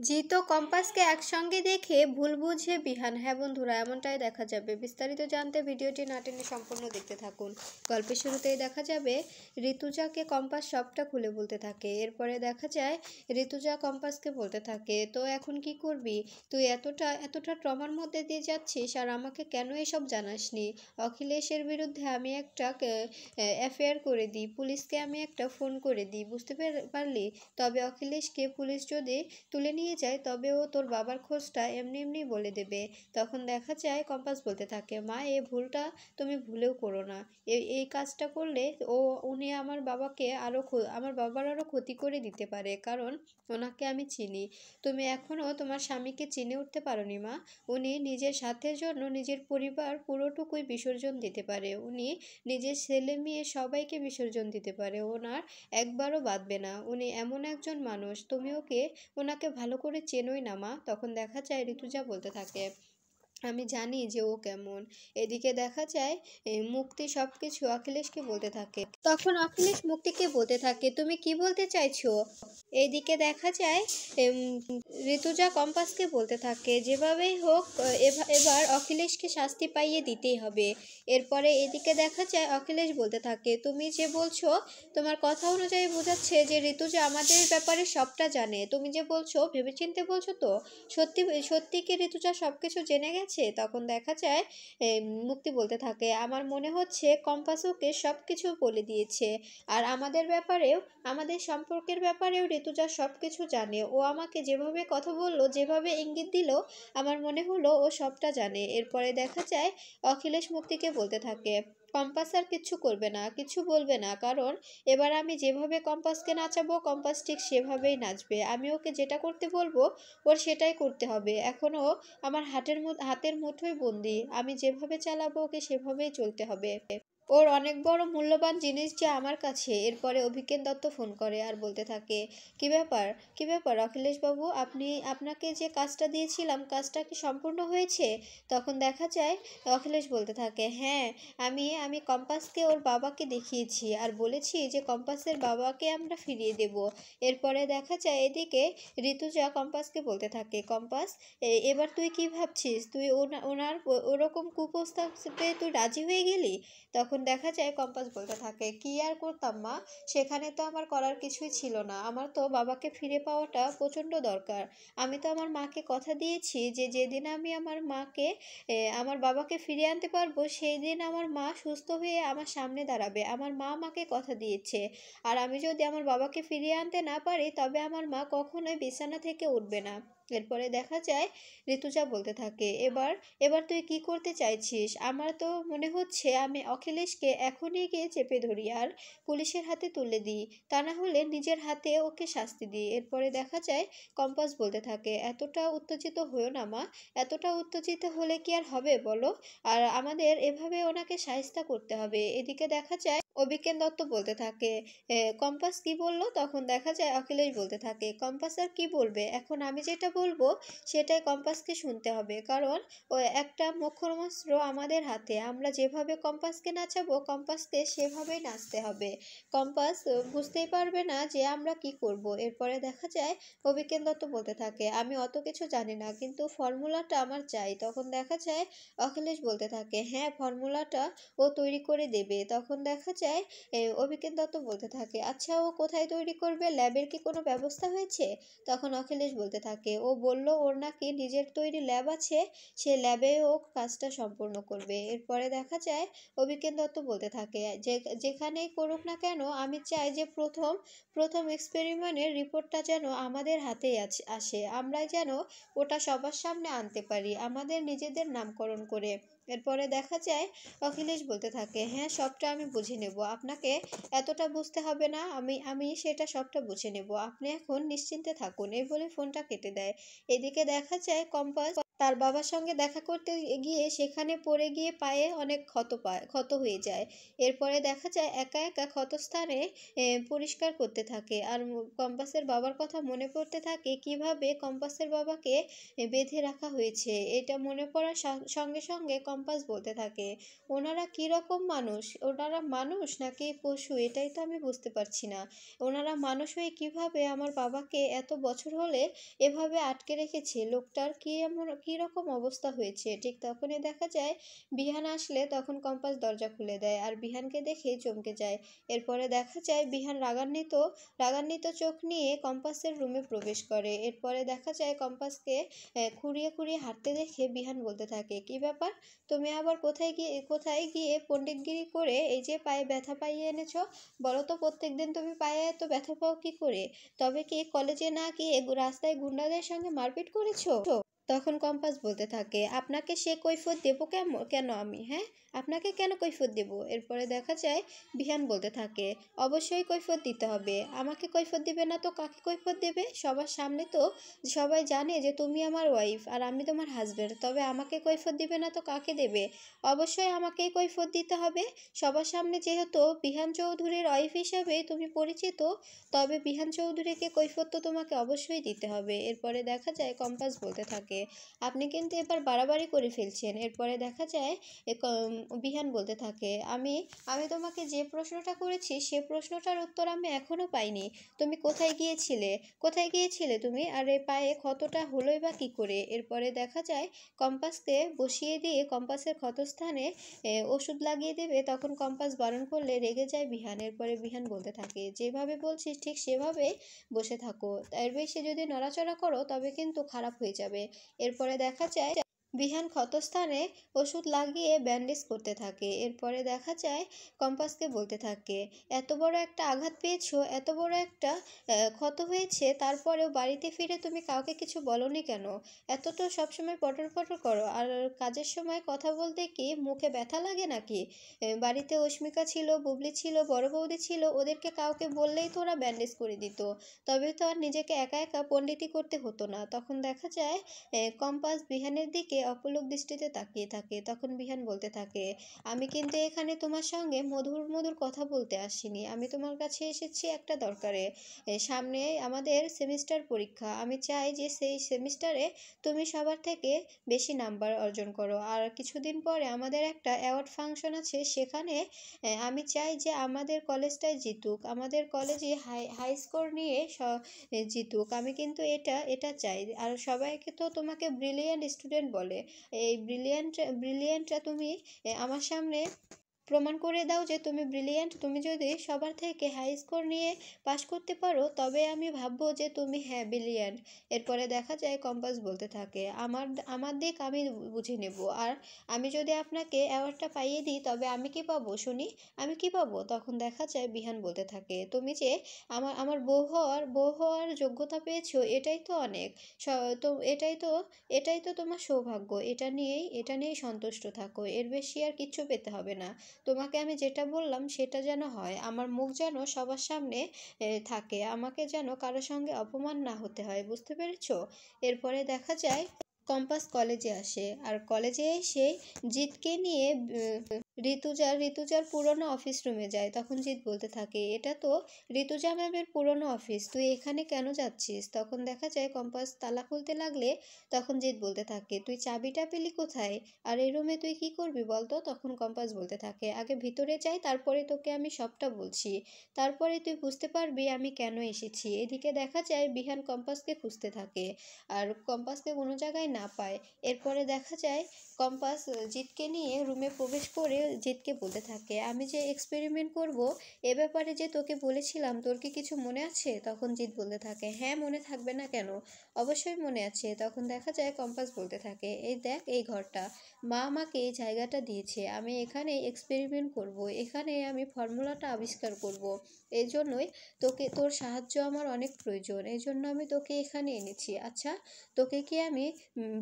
জিত ও কম্পাসকে একসঙ্গে দেখে ভুল বুঝে বিহান। হ্যাঁ বন্ধুরা, এমনটাই দেখা যাবে। বিস্তারিত জানতে ভিডিওটি না টেনে সম্পূর্ণ দেখতে থাকুন। গল্পের শুরুতেই দেখা যাবে ঋতুজাকে কম্পাস সবটা খুলে বলতে থাকে। এরপরে দেখা যায় ঋতুজা কম্পাসকে বলতে থাকে, তো এখন কি করবি? তুই এতটা এতটা ট্রমার মধ্যে দিয়ে যাচ্ছিস, আর আমাকে কেন এসব জানাসনি? অখিলেশের বিরুদ্ধে আমি একটা অ্যাফেয়ার করে দিই, পুলিশকে আমি একটা ফোন করে দিই, বুঝতে পারলি? তবে অখিলেশকে পুলিশ যদি তুলে নিয়ে যায় তবে ও তোর বাবার খোঁজটা এমনি এমনি বলে দেবে। তখন দেখা যায় কম্পাস বলতে থাকে, মা এই ভুলটা তুমি ভুলেও করো না। এই কাজটা করলে উনি আমার বাবার আরও ক্ষতি করে দিতে পারে, কারণ ওনাকে আমি চিনি। তুমি এখনও তোমার স্বামীকে চিনে উঠতে পারোনি মা। উনি নিজের স্বার্থের জন্য নিজের পরিবার পুরোটুকুই বিসর্জন দিতে পারে। উনি নিজের ছেলে মেয়ে সবাইকে বিসর্জন দিতে পারে, ওনার একবারও বাদবে না। উনি এমন একজন মানুষ, তুমি ওনাকে ভালো করে চেনোই না মা। তখন দেখা যায় ঋতুজা বলতে থাকে, আমি জানি যে ও কেমন। এদিকে দেখা যায় মুক্তি সবকিছু অখিলেশকে বলতে থাকে। তখন অখিলেশ মুক্তিকে বলতে থাকে, তুমি কি বলতে চাইছো? এইদিকে দেখা যায় ঋতুজা কম্পাসকে বলতে থাকে, যেভাবেই হোক এবার অখিলেশকে শাস্তি পাইয়ে দিতেই হবে। এরপরে এদিকে দেখা যায় অখিলেশ বলতে থাকে, তুমি যে বলছো তোমার কথা অনুযায়ী বোঝাচ্ছে যে ঋতুজা আমাদের ব্যাপারে সবটা জানে। তুমি যে বলছো ভেবেচিন্তে বলছো তো? সত্যি সত্যি কি ঋতুজা সব কিছু জেনে গেছে? তখন দেখা যায় মুক্তি বলতে থাকে, আমার মনে হচ্ছে কম্পাস ওকে সব কিছু বলে দিয়েছে। আর আমাদের সম্পর্কের ব্যাপারেও ঋতুজা সব কিছু জানে। ও আমাকে যেভাবে কথা বললো, যেভাবে ইঙ্গিত দিল, আমার মনে হলো ও সবটা জানে। এরপরে দেখা যায় অখিলেশ মুক্তিকে বলতে থাকে, কম্পাস আর কিচ্ছু করবে না, কিছু বলবে না, কারণ এবার আমি যেভাবে কম্পাসকে নাচাবো কম্পাস ঠিক সেভাবেই নাচবে। আমি ওকে যেটা করতে বলবো ওর সেটাই করতে হবে। এখনও আমার হাতের মুঠোয় বন্দি, আমি যেভাবে চালাবো ওকে সেভাবেই চলতে হবে। ওর অনেক বড় মূল্যবান জিনিস যে আমার কাছে। এরপরে অভিজ্ঞান দত্ত ফোন করে আর বলতে থাকে, কি ব্যাপার অখিলেশ বাবু, আপনাকে যে কাজটা দিয়েছিলাম কাজটা কি সম্পূর্ণ হয়েছে? তখন দেখা যায় অখিলেশ বলতে থাকে, হ্যাঁ, আমি কম্পাসকে ওর বাবাকে দেখিয়েছি আর বলেছি যে কম্পাসের বাবাকে আমরা ফিরিয়ে দেব। এরপরে দেখা যায় এদিকে ঋতুজা কম্পাসকে বলতে থাকে, কম্পাস এবার তুই কি ভাবছিস? তুই ওনার ওরকম কুপ্রস্তাবে তুই রাজি হয়ে গেলি? তখন দেখা যায় কম্পাস বলতে থাকে, কি আর করতাম মা, সেখানে তো আমার করার কিছুই ছিল না। আমার তো বাবাকে ফিরে পাওয়াটা প্রচণ্ড দরকার। আমি তো আমার মাকে কথা দিয়েছি যে যেদিন আমি আমার বাবাকে ফিরিয়ে আনতে পারবো সেই দিন আমার মা সুস্থ হয়ে আমার সামনে দাঁড়াবে। আমার মা আমাকে কথা দিয়েছে। আর আমি যদি আমার বাবাকে ফিরিয়ে আনতে না পারি তবে আমার মা কখনোই বিছানা থেকে উঠবে না। এরপরে দেখা যায় ঋতুজা বলতে থাকে, এবার এবার তুই কি করতে চাইছিস? আমার তো মনে হচ্ছে আমি অখিলেশকে এখনই গিয়ে চেপে ধরি আর পুলিশের হাতে তুলে দিই, তা না হলে নিজের হাতে ওকে শাস্তি দিই। এরপরে দেখা যায় কম্পাস বলতে থাকে, এতটা উত্তেজিত হয়েও না মা, এতটা উত্তেজিত হলে কি আর হবে বলো? আর আমাদের এভাবে ওনাকে শায়েস্তা করতে হবে। এদিকে দেখা যায় অভিজ্ঞান দত্ত বলতে থাকে, কম্পাস কি বললো? তখন দেখা যায় অখিলেশ বলতে থাকে, কম্পাস আর কি বলবে, এখন আমি যেটা বলবো সেটাই কম্পাসকে শুনতে হবে, কারণ ও একটা মুখোমস্ত্র আমাদের হাতে। আমরা যেভাবে কম্পাসকে নাচাবো কম্পাসকে সেভাবেই নাচতে হবে। কম্পাস বুঝতেই পারবে না যে আমরা কি করব। এরপরে দেখা যায় অভিজ্ঞান দত্ত বলতে থাকে, আমি অত কিছু জানি না, কিন্তু ফর্মুলাটা আমার চাই। তখন দেখা যায় অখিলেশ বলতে থাকে, হ্যাঁ, ফর্মুলাটা ও তৈরি করে দেবে। তখন দেখা যায় অভিজ্ঞান দত্ত বলতে থাকে, আচ্ছা ও কোথায় তৈরি করবে? ল্যাবের কি কোনো ব্যবস্থা হয়েছে? তখন অখিলেশ বলতে থাকে, ও বলল ওর নাকি নিজের তৈরি ল্যাব আছে, সে ল্যাবে ও কাজটা সম্পূর্ণ করবে। এরপরে দেখা যায় অভিজ্ঞান দত্ত বলতে থাকে, যে যেখানেই করুক না কেন আমি চাই যে প্রথম প্রথম এক্সপেরিমেন্টের রিপোর্টটা যেন আমাদের হাতেই আসে, আমরাই যেন ওটা সবার সামনে আনতে পারি আমাদের নিজেদের নামকরণ করে। এরপরে দেখা যায় অখিলেশ বলতে থাকে, হ্যাঁ, সবটা আমি বুঝে নেব, আপনাকে এতটা বুঝতে হবে না, আমি আমি সেটা সবটা বুঝে নেব, আপনি এখন নিশ্চিন্তে থাকুন। এই বলে ফোনটা কেটে দেয়। এদিকে দেখা যায় কম্পাস তার বাবার সঙ্গে দেখা করতে গিয়ে সেখানে পড়ে গিয়ে পায়ে অনেক ক্ষত হয়ে যায়। এরপরে দেখা যায় একা একা ক্ষতস্থানে পরিষ্কার করতে থাকে। আর কম্পাসের বাবার কথা মনে পড়তে থাকে কিভাবে কম্পাসের বাবাকে বেঁধে রাখা হয়েছে। এটা মনে পড়ার সঙ্গে সঙ্গে কম্পাস বলতে থাকে, ওনারা কীরকম মানুষ, ওনারা মানুষ নাকি পশু, এটাই তো আমি বুঝতে পারছি না। ওনারা মানুষ হয়ে কিভাবে আমার বাবাকে এত বছর হলে এভাবে আটকে রেখেছে, লোকটার কীরকম অবস্থা হয়েছে। ঠিক তখনই দেখা যায় বিহান আসলে তখন কম্পাস দরজা খুলে দেয় আর বিহানকে দেখে চমকে যায়। এরপরে দেখা যায় বিহান রাগান্বিত চোখ নিয়ে কম্পাসের রুমে প্রবেশ করে। এরপরে দেখা যায় কম্পাসকে খুঁড়িয়ে খুঁড়িয়ে হাঁটতে দেখে বিহান বলতে থাকে, কি ব্যাপার, তুমি আবার কোথায় গিয়ে পণ্ডিতগিরি করে এই যে পায়ে ব্যথা পাইয়ে এনেছো? বলো তো, প্রত্যেকদিন তুমি পায়ে এত ব্যথা পাও কি করে? তবে কি কলেজে না গিয়ে রাস্তায় গুন্ডাদের সঙ্গে মারপিট করেছো? তখন কম্পাস বলতে থাকে, আপনাকে সে কৈফিয়ত দেবো কেন আমি, হ্যাঁ, আপনাকে কেন কৈফিয়ত দেবো? এরপরে দেখা যায় বিহান বলতে থাকে, অবশ্যই কৈফিয়ত দিতে হবে। আমাকে কৈফিয়ত দিবে না তো কাকে কৈফিয়ত দেবে? সবার সামনে তো সবাই জানে যে তুমি আমার ওয়াইফ আর আমি তোমার হাজব্যান্ড, তবে আমাকে কৈফিয়ত দিবে না তো কাকে দেবে? অবশ্যই আমাকেই কৈফিয়ত দিতে হবে সবার সামনে। যেহেতু বিহান চৌধুরীর ওয়াইফ হিসেবে তুমি পরিচিত, তবে বিহান চৌধুরীকে কৈফিয়ত তো তোমাকে অবশ্যই দিতে হবে। এরপরে দেখা যায় কম্পাস বলতে থাকে, আপনি কিন্তু এবার বাড়াবাড়ি করে ফেলছেন। এরপরে দেখা যায় বিহান বলতে থাকে, আমি তোমাকে যে প্রশ্নটা করেছি সে প্রশ্নটার উত্তর আমি এখনো পাইনি। তুমি কোথায় গিয়েছিলে তুমি, আর এই পায়ে ক্ষতটা হলোই বা কী করে? এরপরে দেখা যায় কম্পাসকে বসিয়ে দিয়ে কম্পাসের ক্ষতস্থানে ওষুধ লাগিয়ে দেবে। তখন কম্পাস বারণ করলে রেগে যায় বিহান। এরপরে বিহান বলতে থাকে, যেভাবে বলছিস ঠিক সেভাবে বসে থাকো, এর বেশি যদি নড়াচড়া করো তবে কিন্তু খারাপ হয়ে যাবে। এরপরে দেখা যায় বিহান ক্ষতস্থানে ওষুধ লাগিয়ে ব্যান্ডেজ করতে থাকে। এরপরে দেখা যায় কম্পাসকে বলতে থাকে, এত বড় একটা আঘাত পেয়েছো, এত বড় একটা ক্ষত হয়েছে, তারপরেও বাড়িতে ফিরে তুমি কাউকে কিছু বলনি কেন? এত তো সবসময় পটর পটর করো, আর কাজের সময় কথা বলতে কি মুখে ব্যথা লাগে নাকি? বাড়িতে অস্মিকা ছিল, বুবলি ছিল, বড় বৌদি ছিল, ওদেরকে কাউকে বললেই তো ওরা ব্যান্ডেজ করে দিত, তবে তো আর নিজেকে একা একা পণ্ডিতি করতে হতো না। তখন দেখা যায় কম্পাস বিহানের দিকে অপলক দৃষ্টিতে তাকিয়ে থাকে। তখন বিহান বলতে থাকে, আমি কিন্তু এখানে তোমার সঙ্গে মধুর মধুর কথা বলতে আসিনি, আমি তোমার কাছে এসেছি একটা দরকারে। সামনে আমাদের সেমিস্টার পরীক্ষা, আমি চাই যে সেই সেমিস্টারে তুমি সবার থেকে বেশি নাম্বার অর্জন করো। আর কিছুদিন পরে আমাদের একটা অ্যাওয়ার্ড ফাংশন আছে, সেখানে আমি চাই যে আমাদের কলেজটাই জিতুক, আমাদের কলেজে হাই স্কোর নিয়ে জিতুক। আমি কিন্তু এটা চাই। আর সবাইকে তো তোমাকে ব্রিলিয়ান্ট স্টুডেন্ট বলে, এই ব্রিলিয়ান্টটা তুমি আমার সামনে প্রমাণ করে দাও যে তুমি ব্রিলিয়ান্ট। তুমি যদি সবার থেকে হাই স্কোর নিয়ে পাশ করতে পারো তবে আমি ভাববো যে তুমি হ্যাঁ ব্রিলিয়ান্ট। এরপরে দেখা যায় কম্পাস বলতে থাকে, আমার দিক আমি বুঝে নেব, আর আমি যদি আপনাকে অ্যাওয়ার্ডটা পাইয়ে দিই তবে আমি কি পাবো শুনি, আমি কি পাবো? তখন দেখা যায় বিহান বলতে থাকে, তুমি যে আমার বউ হওয়ার যোগ্যতা পেয়েছো এটাই তো অনেক, তো এটাই তো তোমার সৌভাগ্য, এটা নিয়েই সন্তুষ্ট থাকো, এর বেশি আর কিচ্ছু পেতে হবে না। তোমাকে আমি যেটা বললাম সেটা যেন হয়, আমার মুখ যেন সবার সামনে থাকে, আমাকে যেন কারোর সঙ্গে অপমান না হতে হয়, বুঝতে পেরেছো? এরপরে দেখা যায় কম্পাস কলেজে আসে, আর কলেজে এসে জিতকে নিয়ে ঋতুজার পুরনো অফিস রুমে যায়। তখন জিৎ বলতে থাকে, এটা তো ঋতুজা ম্যামের পুরনো অফিস, তুই এখানে কেন যাচ্ছিস? তখন দেখা যায় কম্পাস তালা খুলতে লাগলে তখন জিৎ বলতে থাকে, তুই চাবিটা পেলি কোথায়, আর এই রুমে তুই কি করবি বলতো? তখন কম্পাস বলতে থাকে, আগে ভিতরে যাই, তারপরে তোকে আমি সবটা বলছি, তারপরে তুই বুঝতে পারবি আমি কেন এসেছি। এদিকে দেখা যায় বিহান কম্পাসকে খুঁজতে থাকে, আর কম্পাসকে কোনো জায়গায় না পায়। এরপরে দেখা যায় কম্পাস জিতকে নিয়ে রুমে প্রবেশ করে জিতকে বলতে থাকে, আমি যে এক্সপেরিমেন্ট করব এ ব্যাপারে যে তোকে বলেছিলাম, তোর কি কিছু মনে আছে? তখন জিত বলতে থাকে, হ্যাঁ মনে থাকবে না কেন, অবশ্যই মনে আছে। তখন দেখা যায় কম্পাস বলতে থাকে, এই দেখ এই ঘরটা, মা আমাকে এই জায়গাটা দিয়েছে, আমি এখানে এক্সপেরিমেন্ট করব, এখানে আমি ফর্মুলাটা আবিষ্কার করব, এই জন্যই তোর সাহায্য আমার অনেক প্রয়োজন, এই জন্য আমি তোকে এখানে এনেছি। আচ্ছা, তোকে কি আমি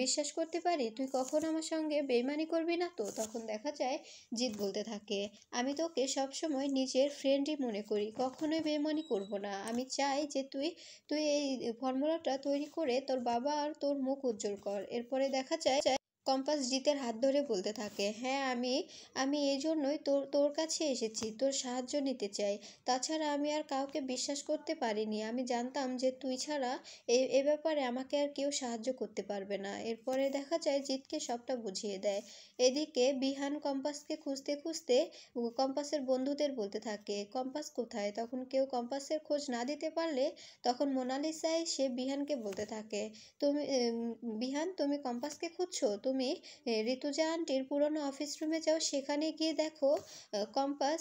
বিশ্বাস করতে পারি? তুই কখন আমার সঙ্গে বেইমানি করবি না তো? তখন দেখা যায় জিৎ বলতে থাকে, আমি তোকে সবসময় নিজের ফ্রেন্ডই মনে করি, কখনোই বেইমানি করব না। আমি চাই যে তুই তুই এই ফর্মুলাটা তৈরি করে তোর বাবা আর তোর মুখ উজ্জ্বল কর। এরপরে দেখা যায় কম্পাস জিতের হাত ধরে বলতে থাকে, হ্যাঁ আমি আমি এই জন্যই তোর তোর কাছে এসেছি, তোর সাহায্য নিতে চাই। তাছাড়া আমি আর কাউকে বিশ্বাস করতে পারিনি, আমি জানতাম যে তুই ছাড়া এ ব্যাপারে আমাকে আর কেউ সাহায্য করতে পারবে না। এরপরে দেখা যায় জিতকে সবটা বুঝিয়ে দেয়। এদিকে বিহান কম্পাসকে খুঁজতে খুঁজতে কম্পাসের বন্ধুদের বলতে থাকে, কম্পাস কোথায়? তখন কেউ কম্পাসের খোঁজ না দিতে পারলে তখন মোনালিসা এসে বিহানকে বলতে থাকে, তুমি বিহান তুমি কম্পাসকে খুঁজছো? তুমি ঋতুজা আন্টির পুরনো অফিস রুমে যাও, সেখানে গিয়ে দেখো কম্পাস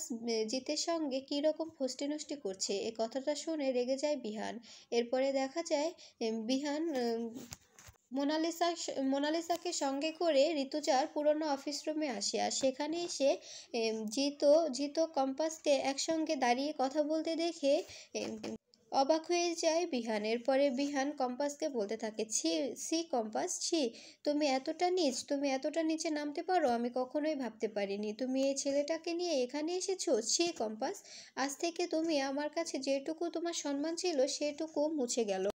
জিতের সঙ্গে কীরকম ফষ্টি নষ্টি করছে। এই কথাটা শুনে রেগে যায় বিহান। এরপরে দেখা যায় বিহান মোনালিসাকে সঙ্গে করে ঋতুজার পুরনো অফিস রুমে আসে, আর সেখানে এসে জিতো কম্পাসকে একসঙ্গে দাঁড়িয়ে কথা বলতে দেখে অবাক হয়ে যায় বিহান। এরপরে বিহান কম্পাসকে বলতে থাকে, ছি কম্পাস, ছি, তুমি এতটা নিচে নামতে পারো, আমি কখনোই ভাবতে পারিনি। তুমি এই ছেলেটাকে নিয়ে এখানে এসেছো, ছি কম্পাস, আজ থেকে তুমি আমার কাছে যেটুকু তোমার সম্মান ছিল সেটুকু মুছে গেল।